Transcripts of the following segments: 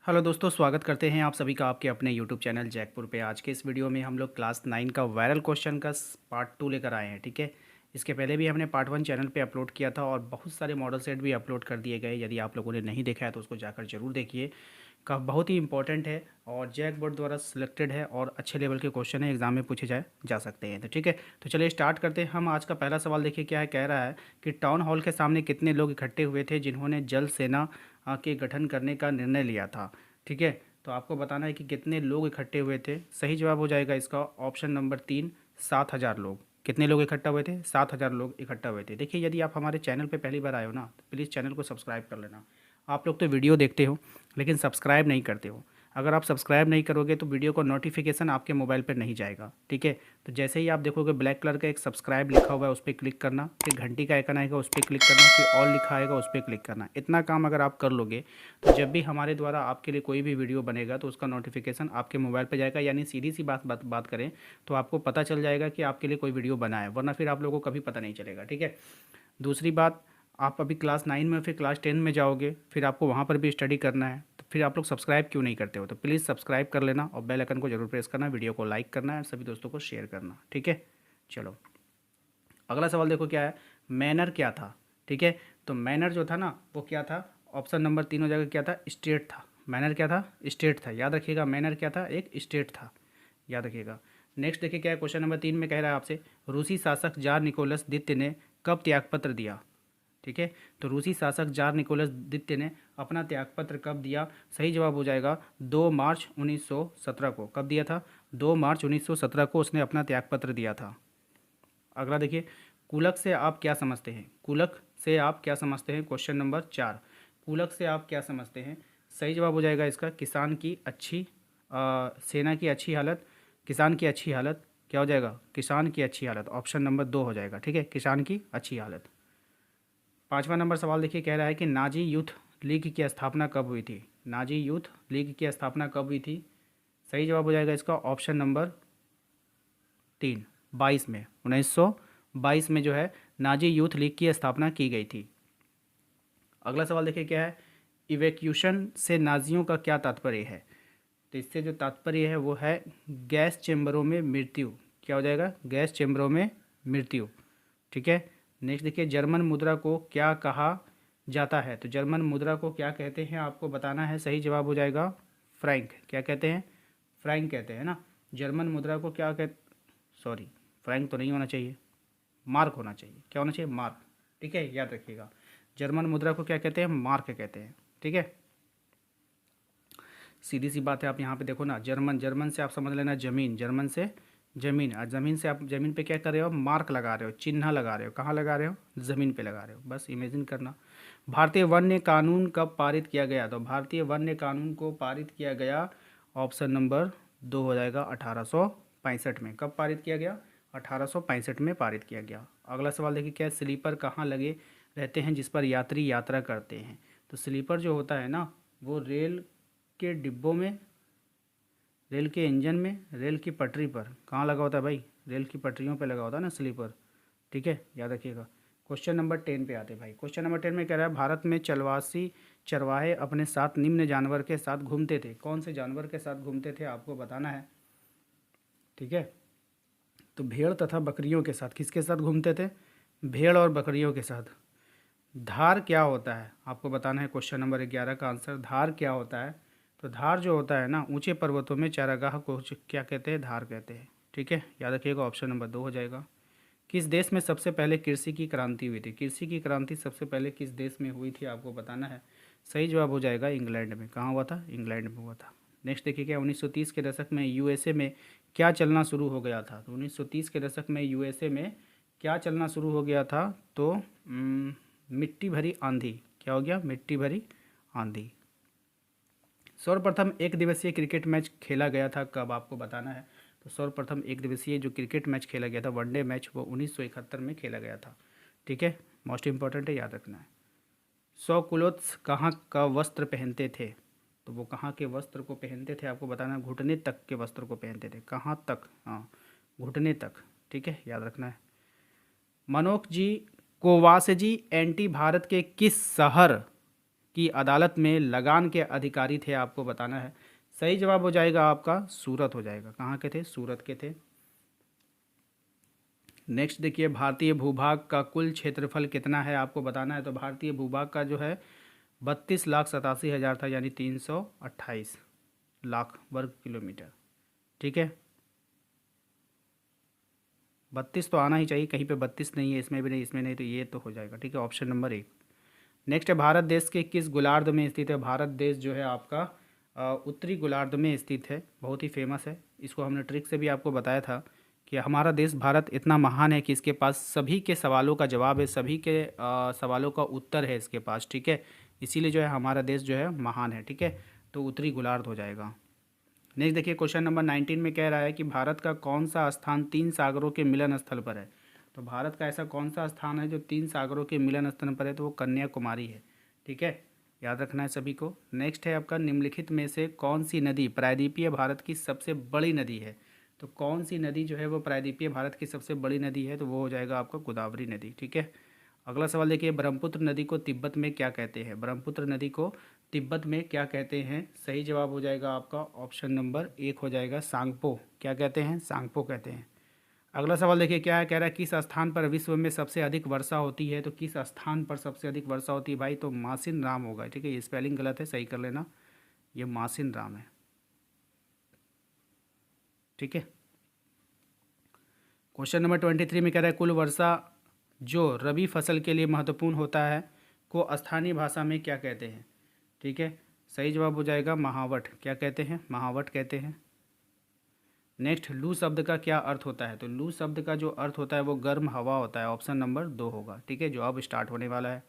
Hello दोस्तों, स्वागत करते हैं आप सभी का आपके अपने यूट्यूब चैनल जैकपुर पे। आज के इस वीडियो में हम लोग क्लास 9 का वायरल क्वेश्चन का पार्ट 2 लेकर आए हैं। ठीक है, इसके पहले भी हमने पार्ट 1 चैनल पे अपलोड किया था और बहुत सारे मॉडल सेट भी अपलोड कर दिए गए। यदि आप लोगों ने नहीं देखा है तो उसको जाकर जरूर देखिए। का बहुत ही इंपॉर्टेंट है और जैक बोर्ड द्वारा सिलेक्टेड है और अच्छे लेवल के क्वेश्चन है, एग्जाम में पूछे जा सकते हैं। तो ठीक है, तो चलिए स्टार्ट करते हैं। हम आज का पहला सवाल देखिए क्या है। कह रहा है कि टाउन हॉल के सामने कितने लोग इकट्ठे हुए थे जिन्होंने जल सेना के गठन करने का निर्णय लिया था। ठीक है, तो आपको बताना है कि कितने लोग इकट्ठे हुए थे। सही जवाब हो जाएगा इसका ऑप्शन नंबर 3, 7,000 लोग। कितने लोग इकट्ठा हुए थे? 7,000 लोग इकट्ठा हुए थे। देखिए, यदि आप हमारे चैनल पे पहली बार आए हो ना, तो प्लीज़ चैनल को सब्सक्राइब कर लेना। आप लोग तो वीडियो देखते हो लेकिन सब्सक्राइब नहीं करते हो। अगर आप सब्सक्राइब नहीं करोगे तो वीडियो का नोटिफिकेशन आपके मोबाइल पर नहीं जाएगा। ठीक है, तो जैसे ही आप देखोगे ब्लैक कलर का एक सब्सक्राइब लिखा हुआ है उस पर क्लिक करना, फिर घंटी का आइकन आएगा उस पर क्लिक करना, फिर ऑल लिखा आएगा उस पर क्लिक करना। इतना काम अगर आप कर लोगे तो जब भी हमारे द्वारा आपके लिए कोई भी वीडियो बनेगा तो उसका नोटिफिकेशन आपके मोबाइल पर जाएगा। यानी सीधी सी बात करें तो आपको पता चल जाएगा कि आपके लिए कोई वीडियो बना है, वरना फिर आप लोगों को कभी पता नहीं चलेगा। ठीक है, दूसरी बात, आप अभी क्लास 9 में फिर क्लास 10 में जाओगे, फिर आपको वहाँ पर भी स्टडी करना है, तो फिर आप लोग सब्सक्राइब क्यों नहीं करते हो? तो प्लीज़ सब्सक्राइब कर लेना और बेल आइकन को जरूर प्रेस करना, वीडियो को लाइक करना है और सभी दोस्तों को शेयर करना। ठीक है, चलो अगला सवाल देखो क्या है। मैनर क्या था? ठीक है, तो मैनर जो था ना वो क्या था? ऑप्शन नंबर 3 हो जाएगा। क्या था? स्टेट था। मैनर क्या था? स्टेट था। याद रखिएगा, मैनर क्या था? एक स्टेट था, याद रखिएगा। नेक्स्ट देखिए क्या है। क्वेश्चन नंबर 3 में कह रहा है आपसे, रूसी शासक जार निकोलस द्वितीय ने कब त्यागपत्र दिया? ठीक है, तो रूसी शासक जार निकोलस द्वितीय ने अपना त्यागपत्र कब दिया? सही जवाब हो जाएगा 2 मार्च 1917 को। कब दिया था? 2 मार्च 1917 को उसने अपना त्यागपत्र दिया था। अगला देखिए, कुलक से आप क्या समझते हैं? कुलक से आप क्या समझते हैं? क्वेश्चन नंबर 4, कुलक से आप क्या समझते हैं? सही जवाब हो जाएगा इसका किसान की अच्छी सेना की अच्छी हालत, किसान की अच्छी हालत। क्या हो जाएगा? किसान की अच्छी हालत। ऑप्शन नंबर 2 हो जाएगा। ठीक है, किसान की अच्छी हालत। 5वां नंबर सवाल देखिए क्या रहा है कि नाजी यूथ लीग की स्थापना कब हुई थी? नाजी यूथ लीग की स्थापना कब हुई थी? सही जवाब हो जाएगा इसका ऑप्शन नंबर 3, 22 में, 1922 में जो है नाजी यूथ लीग की स्थापना की गई थी। अगला सवाल देखिए क्या है। इवैक्यूएशन से नाजियों का क्या तात्पर्य है? तो इससे जो तात्पर्य है वो है गैस चेंबरों में मृत्यु। क्या हो जाएगा? गैस चेंबरों में मृत्यु। ठीक है, नेक्स्ट देखिए, जर्मन मुद्रा को क्या कहा जाता है? तो जर्मन मुद्रा को क्या कहते हैं आपको बताना है। सही जवाब हो जाएगा फ्रैंक। क्या कहते हैं? फ्रैंक कहते हैं ना। जर्मन मुद्रा को क्या कहते, सॉरी, फ्रैंक तो नहीं होना चाहिए, मार्क होना चाहिए। क्या होना चाहिए? मार्क। ठीक है, याद रखिएगा, जर्मन मुद्रा को क्या कहते हैं? मार्क कहते हैं। ठीक है, सीधी सी बात है। आप यहाँ पे देखो ना, जर्मन, जर्मन से आप समझ लेना जमीन, जर्मन से जमीन, और ज़मीन से आप जमीन पे क्या कर रहे हो? मार्क लगा रहे हो, चिन्ह लगा रहे हो। कहाँ लगा रहे हो? ज़मीन पे लगा रहे हो। बस इमेजिन करना। भारतीय वन्य कानून कब पारित किया गया? तो भारतीय वन्य कानून को पारित किया गया, ऑप्शन नंबर 2 हो जाएगा, 1865 में। कब पारित किया गया? 1865 में पारित किया गया। अगला सवाल देखिए क्या, स्लीपर कहाँ लगे रहते हैं जिस पर यात्री यात्रा करते हैं? तो स्लीपर जो होता है ना वो रेल के डिब्बों में, रेल के इंजन में, रेल की पटरी पर। कहाँ लगा होता है भाई? रेल की पटरियों पे लगा होता है ना स्लीपर। ठीक है, याद रखिएगा। क्वेश्चन नंबर 10 पे आते हैं भाई। क्वेश्चन नंबर 10 में कह रहा है, भारत में चलवासी चरवाहे अपने साथ निम्न जानवर के साथ घूमते थे। कौन से जानवर के साथ घूमते थे आपको बताना है। ठीक है, तो भेड़ तथा बकरियों के साथ। किसके साथ घूमते थे? भेड़ और बकरियों के साथ। धार क्या होता है आपको बताना है। क्वेश्चन नंबर 11 का आंसर, धार क्या होता है? तो धार जो होता है ना, ऊंचे पर्वतों में चारागाह को क्या कहते हैं? धार कहते हैं। ठीक है, याद रखिएगा, ऑप्शन नंबर 2 हो जाएगा। किस देश में सबसे पहले कृषि की क्रांति हुई थी? कृषि की क्रांति सबसे पहले किस देश में हुई थी आपको बताना है। सही जवाब हो जाएगा इंग्लैंड में। कहाँ हुआ था? इंग्लैंड में हुआ था। नेक्स्ट देखिए क्या, 1930 के दशक में यूएसए में क्या चलना शुरू हो गया था? तो 1930 के दशक में यूएसए में क्या चलना शुरू हो गया था? तो मिट्टी भरी आंधी। क्या हो गया? मिट्टी भरी आंधी। सर्वप्रथम एक दिवसीय क्रिकेट मैच खेला गया था कब आपको बताना है। तो सर्वप्रथम एक दिवसीय जो क्रिकेट मैच खेला गया था, वनडे मैच, वो 1971 में खेला गया था। ठीक है, मोस्ट इंपॉर्टेंट है, याद रखना है। सौ कुलोत्स कहाँ का वस्त्र पहनते थे? तो वो कहाँ के वस्त्र को पहनते थे आपको बताना है। घुटने तक के वस्त्र को पहनते थे। कहाँ तक? हाँ, घुटने तक। ठीक है, याद रखना है। मनोज जी कोवासजी एंटी भारत के किस शहर की अदालत में लगान के अधिकारी थे, आपको बताना है। सही जवाब हो जाएगा आपका सूरत हो जाएगा। कहाँ के थे? सूरत के थे। नेक्स्ट देखिए, भारतीय भूभाग का कुल क्षेत्रफल कितना है, आपको बताना है। तो भारतीय भूभाग का जो है 32,87,000 था, यानी 328 लाख वर्ग किलोमीटर। ठीक है, 32 तो आना ही चाहिए, कहीं पे 32 नहीं है, इसमें भी नहीं, इसमें नहीं, तो ये तो हो जाएगा। ठीक है, ऑप्शन नंबर 1। नेक्स्ट है, भारत देश के किस गोलार्ध में स्थित है? भारत देश जो है आपका उत्तरी गोलार्ध में स्थित है, बहुत ही फेमस है। इसको हमने ट्रिक से भी आपको बताया था कि हमारा देश भारत इतना महान है कि इसके पास सभी के सवालों का जवाब है, सभी के सवालों का उत्तर है इसके पास। ठीक है, इसीलिए जो है हमारा देश जो है महान है। ठीक है, तो उत्तरी गोलार्ध हो जाएगा। नेक्स्ट देखिए, क्वेश्चन नंबर 19 में कह रहा है कि भारत का कौन सा स्थान 3 सागरों के मिलन स्थल पर है? तो भारत का ऐसा कौन सा स्थान है जो 3 सागरों के मिलन स्थल पर है? तो वो कन्याकुमारी है। ठीक है, याद रखना है सभी को। नेक्स्ट है आपका, निम्नलिखित में से कौन सी नदी प्रायद्वीपीय भारत की सबसे बड़ी नदी है? तो कौन सी नदी जो है वो प्रायद्वीपीय भारत की सबसे बड़ी नदी है? तो वो हो जाएगा आपका गोदावरी नदी। ठीक है, अगला सवाल देखिए, ब्रह्मपुत्र नदी को तिब्बत में क्या कहते हैं? ब्रह्मपुत्र नदी को तिब्बत में क्या कहते हैं? सही जवाब हो जाएगा आपका ऑप्शन नंबर 1 हो जाएगा, सांगपो। क्या कहते हैं? सांगपो कहते हैं। अगला सवाल देखिए, क्या है, कह रहा है किस स्थान पर विश्व में सबसे अधिक वर्षा होती है? तो किस स्थान पर सबसे अधिक वर्षा होती है भाई? तो मासिन राम होगा। ठीक है, ये स्पेलिंग गलत है, सही कर लेना, ये मासिन राम है। ठीक है, क्वेश्चन नंबर 23 में कह रहा है कुल वर्षा जो रबी फसल के लिए महत्वपूर्ण होता है को स्थानीय भाषा में क्या कहते हैं? ठीक है, सही जवाब हो जाएगा महावट। क्या कहते हैं? महावट कहते हैं। नेक्स्ट, लू शब्द का क्या अर्थ होता है? तो लू शब्द का जो अर्थ होता है वो गर्म हवा होता है, ऑप्शन नंबर 2 होगा। ठीक है, जो अब स्टार्ट होने वाला है।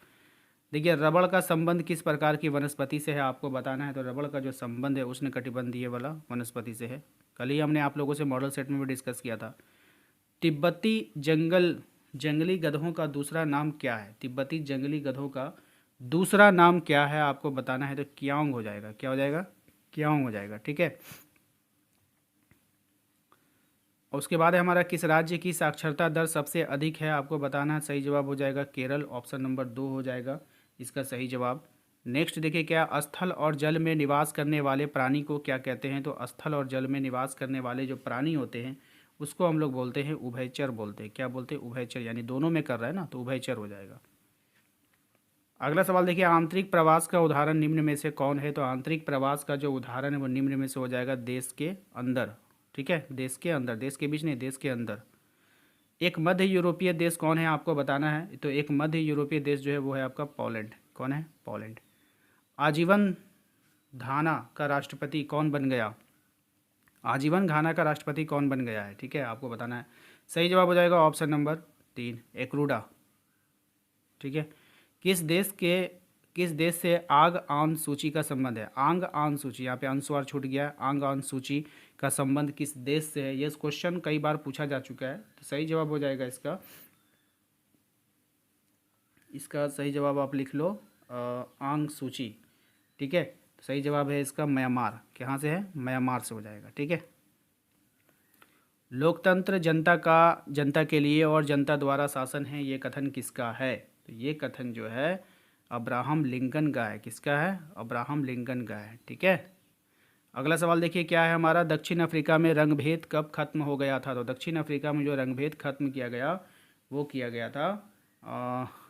देखिए, रबड़ का संबंध किस प्रकार की वनस्पति से है, आपको बताना है। तो रबड़ का जो संबंध है उष्णकटिबंधीय वाला वनस्पति से है। कल ही हमने आप लोगों से मॉडल सेट में भी डिस्कस किया था। तिब्बती जंगली गधों का दूसरा नाम क्या है? तिब्बती जंगली गधों का दूसरा नाम क्या है, आपको बताना है। तो क्याओंग हो जाएगा। क्या हो जाएगा? क्याओंग हो जाएगा। ठीक है, उसके बाद है हमारा, किस राज्य की साक्षरता दर सबसे अधिक है, आपको बताना है। सही जवाब हो जाएगा केरल, ऑप्शन नंबर 2 हो जाएगा इसका सही जवाब। नेक्स्ट देखिए, क्या स्थल और जल में निवास करने वाले प्राणी को क्या कहते हैं? तो स्थल और जल में निवास करने वाले जो प्राणी होते हैं उसको हम लोग बोलते हैं उभयचर बोलते हैं। क्या बोलते हैं? उभयचर, यानी दोनों में कर रहा है ना, तो उभयचर हो जाएगा। अगला सवाल देखिए, आंतरिक प्रवास का उदाहरण निम्न में से कौन है? तो आंतरिक प्रवास का जो उदाहरण है वो निम्न में से हो जाएगा देश के अंदर। ठीक है, देश के अंदर, देश के बीच नहीं, देश के अंदर। एक मध्य यूरोपीय देश कौन है, आपको बताना है। तो एक मध्य यूरोपीय देश जो है वो है आपका पोलैंड। कौन है? पोलैंड। आजीवन घाना का राष्ट्रपति कौन बन गया? आजीवन घाना का राष्ट्रपति कौन बन गया है? ठीक है, आपको बताना है। सही जवाब हो जाएगा ऑप्शन नंबर 3, एकरूडा। ठीक है, किस देश से आंग आन सूची का संबंध है? आंग आन सूची, यहाँ पे अनुस्वार छूट गया। आंग आन सूची का संबंध किस देश से है? ये क्वेश्चन कई बार पूछा जा चुका है। तो सही जवाब हो जाएगा इसका सही जवाब आप लिख लो, आंग सूची। ठीक है, तो सही जवाब है इसका म्यांमार। कहाँ से है? म्यांमार से हो जाएगा। ठीक है, लोकतंत्र जनता के लिए और जनता द्वारा शासन है, ये कथन किसका है? तो ये कथन जो है अब्राहम लिंकन का है। किसका है? अब्राहम लिंकन का है। ठीक है, अगला सवाल देखिए, क्या है हमारा, दक्षिण अफ्रीका में रंगभेद कब खत्म हो गया था? तो दक्षिण अफ्रीका में जो रंगभेद खत्म किया गया वो किया गया था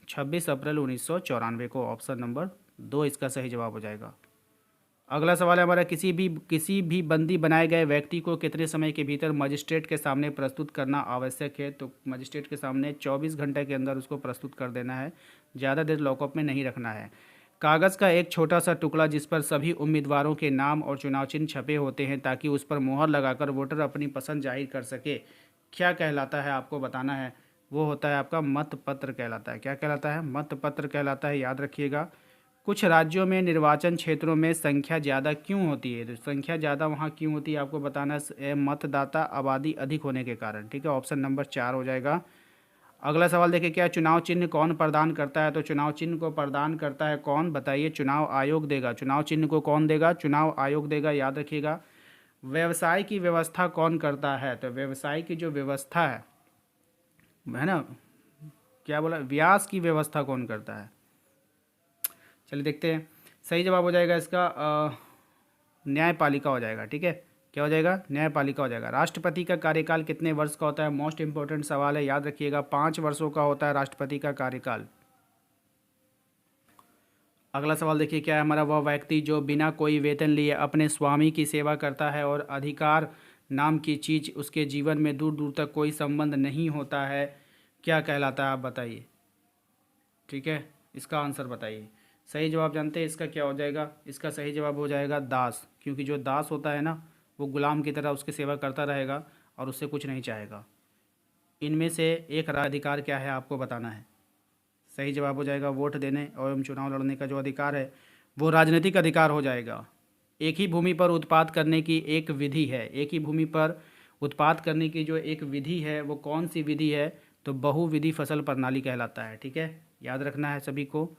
26 अप्रैल 1994 को, ऑप्शन नंबर 2 इसका सही जवाब हो जाएगा। अगला सवाल है हमारा, किसी भी बंदी बनाए गए व्यक्ति को कितने समय के भीतर मजिस्ट्रेट के सामने प्रस्तुत करना आवश्यक है? तो मजिस्ट्रेट के सामने 24 घंटे के अंदर उसको प्रस्तुत कर देना है, ज़्यादा देर लॉकअप में नहीं रखना है। कागज़ का एक छोटा सा टुकड़ा जिस पर सभी उम्मीदवारों के नाम और चुनाव चिन्ह छपे होते हैं ताकि उस पर मोहर लगाकर वोटर अपनी पसंद जाहिर कर सके, क्या कहलाता है, आपको बताना है। वो होता है आपका मत पत्र कहलाता है। क्या कहलाता है? मत पत्र कहलाता है, याद रखिएगा। कुछ राज्यों में निर्वाचन क्षेत्रों में संख्या ज़्यादा क्यों होती है? तो संख्या ज़्यादा वहाँ क्यों होती है, आपको बताना है, मतदाता आबादी अधिक होने के कारण। ठीक है, ऑप्शन नंबर 4 हो जाएगा। अगला सवाल देखिए, क्या चुनाव चिन्ह कौन प्रदान करता है? तो चुनाव चिन्ह को प्रदान करता है कौन, बताइए। चुनाव आयोग देगा। चुनाव चिन्ह को कौन देगा? चुनाव आयोग देगा, याद रखिएगा। व्यवसाय की व्यवस्था कौन करता है? तो व्यवसाय की जो व्यवस्था है ना, क्या बोला, व्यास की व्यवस्था कौन करता है? चलिए देखते हैं। सही जवाब हो जाएगा इसका न्यायपालिका हो जाएगा। ठीक है, क्या हो जाएगा? न्यायपालिका हो जाएगा। राष्ट्रपति का कार्यकाल कितने वर्ष का होता है? मोस्ट इंपॉर्टेंट सवाल है, याद रखिएगा। 5 वर्षों का होता है राष्ट्रपति का कार्यकाल। अगला सवाल देखिए क्या है हमारा। वह व्यक्ति जो बिना कोई वेतन लिए अपने स्वामी की सेवा करता है और अधिकार नाम की चीज़ उसके जीवन में दूर दूर तक कोई संबंध नहीं होता है, क्या कहलाता है? आप बताइए। ठीक है, इसका आंसर बताइए। सही जवाब जानते हैं इसका क्या हो जाएगा? इसका सही जवाब हो जाएगा दास, क्योंकि जो दास होता है ना वो गुलाम की तरह उसकी सेवा करता रहेगा और उससे कुछ नहीं चाहेगा। इनमें से एक अधिकार क्या है आपको बताना है। सही जवाब हो जाएगा वोट देने एवं चुनाव लड़ने का जो अधिकार है वो राजनीतिक अधिकार हो जाएगा। एक ही भूमि पर उत्पाद करने की एक विधि है, एक ही भूमि पर उत्पाद करने की जो एक विधि है वो कौन सी विधि है? तो बहुविधि फसल प्रणाली कहलाता है। ठीक है, याद रखना है सभी को।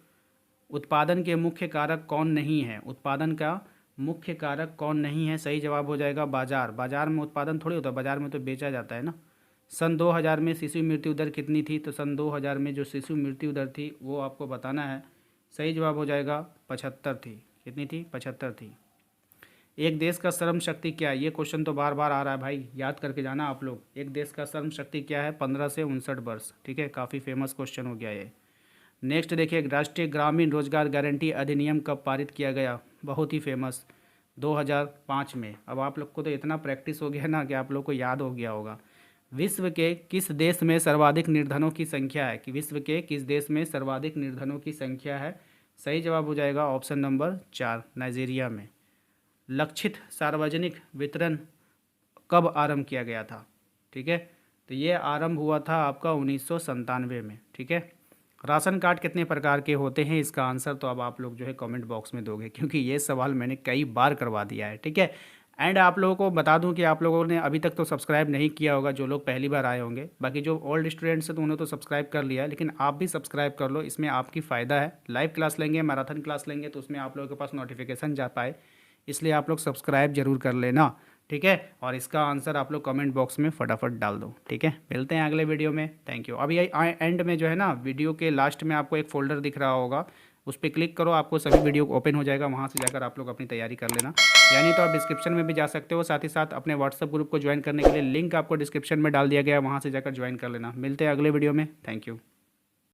उत्पादन के मुख्य कारक कौन नहीं है? उत्पादन का मुख्य कारक कौन नहीं है? सही जवाब हो जाएगा बाजार। बाजार में उत्पादन थोड़ी होता है, बाजार में तो बेचा जाता है ना। सन 2000 में शिशु मृत्यु दर कितनी थी? तो सन 2000 में जो शिशु मृत्यु दर थी वो आपको बताना है। सही जवाब हो जाएगा 75 थी। कितनी थी? 75 थी। एक देश का श्रम शक्ति क्या है? ये क्वेश्चन तो बार बार आ रहा है भाई, याद करके जाना आप लोग। एक देश का श्रम शक्ति क्या है? 15 से 59 वर्ष। ठीक है, काफ़ी फेमस क्वेश्चन हो गया ये। नेक्स्ट देखिए, राष्ट्रीय ग्रामीण रोजगार गारंटी अधिनियम कब पारित किया गया? बहुत ही फेमस, 2005 में। अब आप लोग को तो इतना प्रैक्टिस हो गया ना कि आप लोग को याद हो गया होगा। विश्व के किस देश में सर्वाधिक निर्धनों की संख्या है? कि विश्व के किस देश में सर्वाधिक निर्धनों की संख्या है? सही जवाब हो जाएगा ऑप्शन नंबर 4, नाइजीरिया में। लक्षित सार्वजनिक वितरण कब आरंभ किया गया था? ठीक है, तो ये आरंभ हुआ था आपका 1997 में। ठीक है, राशन कार्ड कितने प्रकार के होते हैं? इसका आंसर तो अब आप लोग जो है कमेंट बॉक्स में दोगे, क्योंकि ये सवाल मैंने कई बार करवा दिया है। ठीक है, एंड आप लोगों को बता दूं कि आप लोगों ने अभी तक तो सब्सक्राइब नहीं किया होगा, जो लोग पहली बार आए होंगे। बाकी जो ओल्ड स्टूडेंट्स हैं तो उन्होंने तो सब्सक्राइब कर लिया है, लेकिन आप भी सब्सक्राइब कर लो, इसमें आपकी फ़ायदा है। लाइव क्लास लेंगे, मैराथन क्लास लेंगे तो उसमें आप लोगों के पास नोटिफिकेशन जा पाए, इसलिए आप लोग सब्सक्राइब जरूर कर लेना। ठीक है, और इसका आंसर आप लोग कमेंट बॉक्स में फटाफट डाल दो। ठीक है, मिलते हैं अगले वीडियो में। Thank you. अभी एंड में जो है ना, वीडियो के लास्ट में आपको एक फ़ोल्डर दिख रहा होगा, उस पर क्लिक करो, आपको सभी वीडियो ओपन हो जाएगा। वहाँ से जाकर आप लोग अपनी तैयारी कर लेना, यानी तो आप डिस्क्रिप्शन में भी जा सकते हो। साथ ही साथ अपने व्हाट्सएप ग्रुप को ज्वाइन करने के लिए लिंक आपको डिस्क्रिप्शन में डाल दिया गया है, वहाँ से जाकर ज्वाइन कर लेना। मिलते हैं अगले वीडियो में। Thank you.